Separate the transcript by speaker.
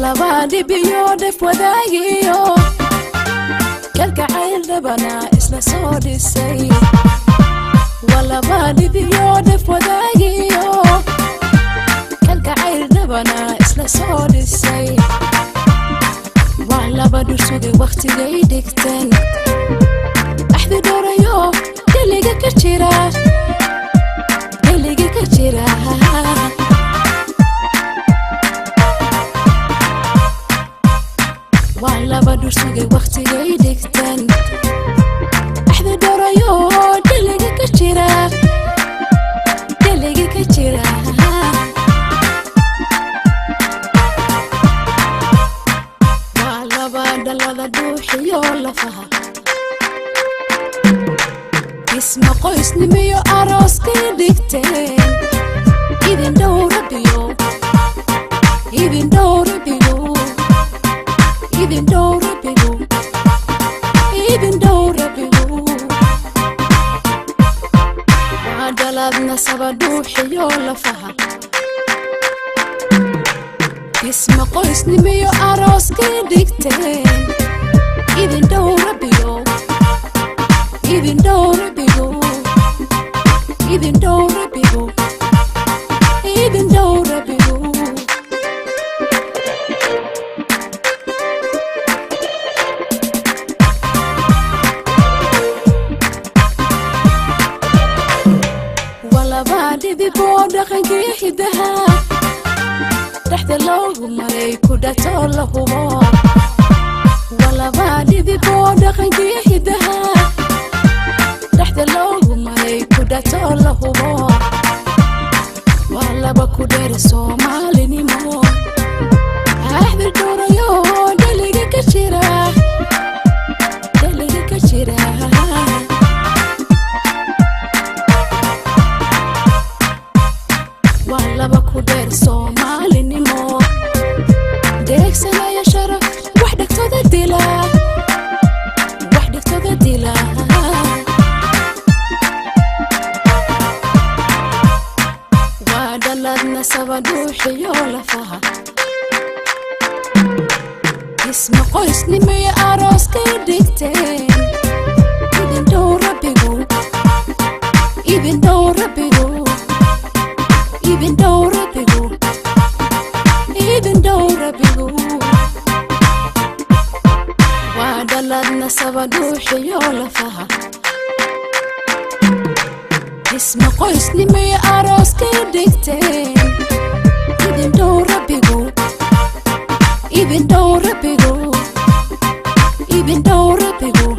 Speaker 1: walabadi biyode fwadaagiyo kalgacayl dhabana isla soo dhisay walabadi biyode fwadaagiyo kalgacayl dhabana isla soo dhisay walaba dhursugay waqtigay dhigteen axdi dhorayo deliga ka jira walaba dhursugay waqtigay dhigteen axdi dhorayo deliga ka jira walaba dhalada dhuuxiyo lafaha isma qoysnimiyo arooskay dhigteen idin dhowrabiyo wadhaladna sabaduuxiyo lafaha isma qoysnimiyo arooskay dhigteen idin dhowrabiyo walabadi biboda qangiya hidaha dhaxda loogu maray ku dhato la hubo walabadi biboda qangiya hidaha dhaxda loogu maray ku dhato la hubo walaba ku dheer Soomaalinimo axdi dhorayo deliga ka jira walaba ku dheer Soomaalinimo deegsanaya sharaf wax dhagtooda dila wadhaladna sabaduuxiyo lafaha isma qoysnimiyo arooskay dhigteen idin dhowrabigu wadhaladna sabaduuxiyo lafaha isma qoysnimiyo arooskay dhigteen idin dhowrabigu